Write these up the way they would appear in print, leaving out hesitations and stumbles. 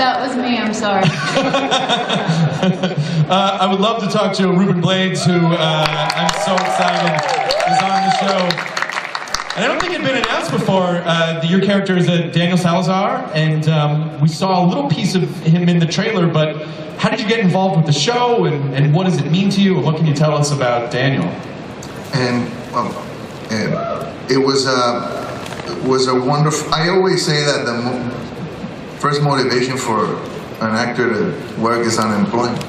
that was me, I'm sorry. I would love to talk to Rubén Blades, who I'm so excited is on the show. And I don't think it had been announced before. Your character is Daniel Salazar, and we saw a little piece of him in the trailer, but how did you get involved with the show, and what does it mean to you, and what can you tell us about Daniel? And it was a wonderful, I always say that the first motivation for an actor to work is unemployment.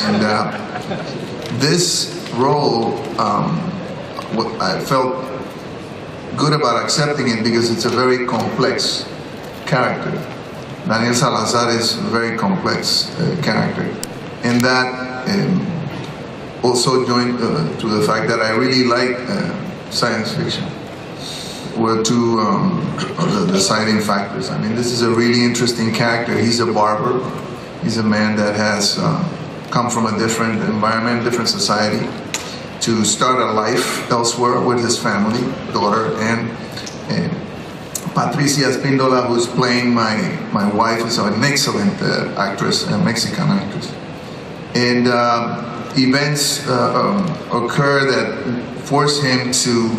And this role, I felt good about accepting it because it's a very complex character. Daniel Salazar is a very complex character. And that also joined to the fact that I really like science fiction. Were two of the deciding factors. I mean, this is a really interesting character. He's a barber. He's a man that has come from a different environment, different society, to start a life elsewhere with his family, daughter, and Patricia Espíndola, who's playing my wife, is an excellent actress, a Mexican actress. And events occur that force him to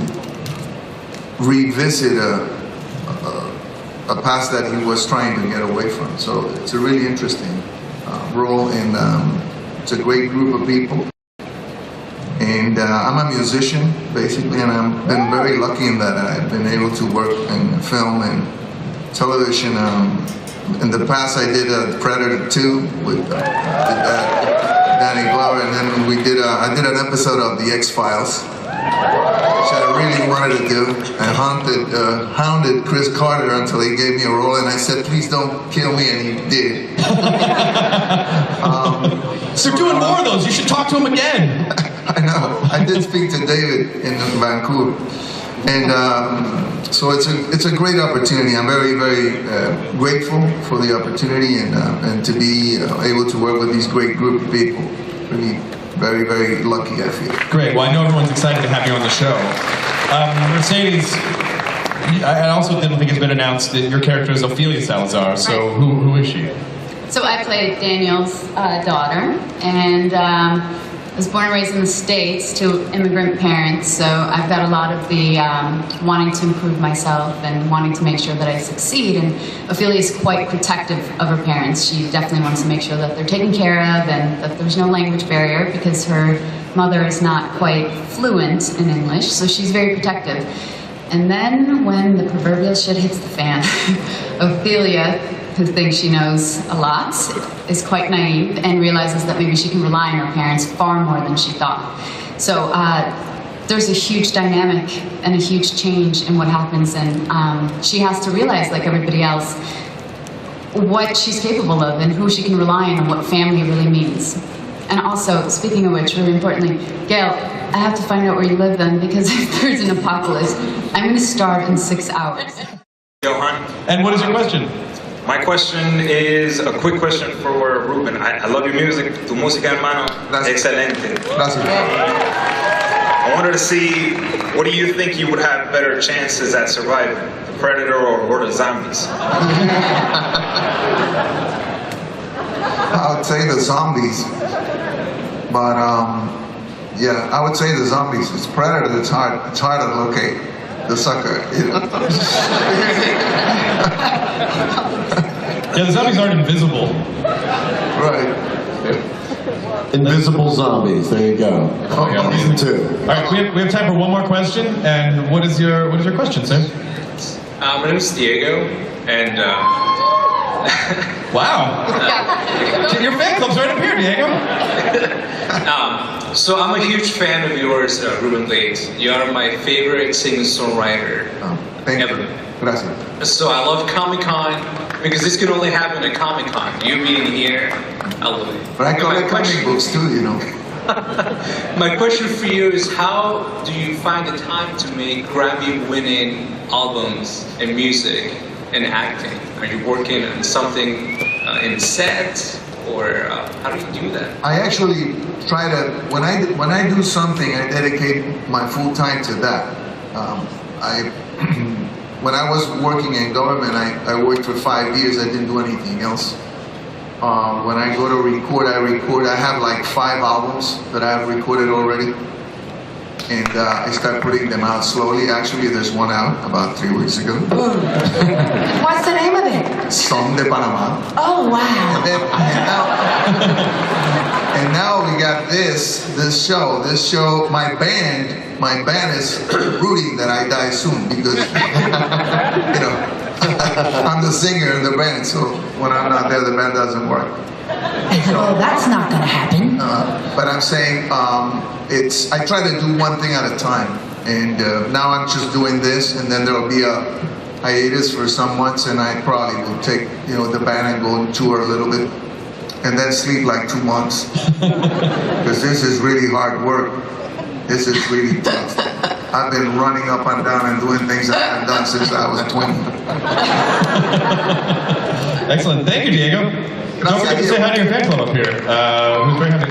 revisit a past that he was trying to get away from. So it's a really interesting role, and it's a great group of people. And I'm a musician, basically, and I've been very lucky in that I've been able to work in film and television. In the past, I did Predator 2 with Danny Glover, and then I did an episode of The X-Files, which I really wanted to do. I hounded Chris Carter until he gave me a role, and I said, please don't kill me, and he did. So you're doing more of those. You should talk to him again. I know. I did speak to David in Vancouver. And so it's a great opportunity. I'm very, very grateful for the opportunity and to be able to work with these great group of people. Really very, very lucky, I feel. Great. Well, I know everyone's excited to have you on the show. Mercedes, I also didn't think it's been announced that your character is Ophelia Salazar, so who is she? So I played Daniel's daughter, and I was born and raised in the States to immigrant parents, so I've got a lot of the wanting to improve myself and wanting to make sure that I succeed, and Ophelia is quite protective of her parents. She definitely wants to make sure that they're taken care of and that there's no language barrier because her mother is not quite fluent in English, so she's very protective. And then when the proverbial shit hits the fan, Ophelia, who thinks she knows a lot, is quite naive and realizes that maybe she can rely on her parents far more than she thought. So there's a huge dynamic and a huge change in what happens, and she has to realize, like everybody else, what she's capable of and who she can rely on and what family really means. And also, speaking of which, really importantly, Gail, I have to find out where you live then, because if there's an apocalypse, I'm going to starve in 6 hours. Johan. And what is your question? My question is a quick question for Rubén. I love your music. Tu música, hermano, excelente. Gracias. I wanted to see, what do you think you would have better chances at surviving? The Predator or the zombies? I would say the zombies. But, yeah, I would say the zombies. It's Predator that's hard. It's hard to locate the sucker. Yeah, the zombies aren't invisible. Right. Invisible zombies. There you go. Oh, yeah, Me too. All right, we have time for one more question. And what is your question, sir? My name is Diego, and wow. Your fan club's right up here, Diego. So I'm a huge fan of yours, Rubén Blades. You are my favorite singer-songwriter Thank ever. you. Gracias. So I love Comic-Con because this can only happen at Comic-Con. You being here, I love it. But I collect comic books too, you know. My question for you is, how do you find the time to make Grammy-winning albums and music and acting? Are you working on something in set, or how do you do that? I actually try to, when I do something, I dedicate my full time to that. when I was working in government, I worked for 5 years. I didn't do anything else. When I go to record. I have like 5 albums that I have recorded already. And I start putting them out slowly. Actually, there's one out about 3 weeks ago. What's the name of it? Son de Panama. Oh, wow. And now we got this show. This show, my band is rooting that I die soon because, you know, I'm the singer in the band. So when I'm not there, the band doesn't work. Well, that's not going to happen. But I'm saying I try to do one thing at a time. And now I'm just doing this, and then there'll be a hiatus for some months, and I probably will take, you know, the band and go and tour a little bit, and then sleep like 2 months. Because this is really hard work. This is really tough. I've been running up and down and doing things I haven't done since I was 20. Excellent. Thank you, Diego. Don't forget to say hi to your fan club up here. Who's very happy.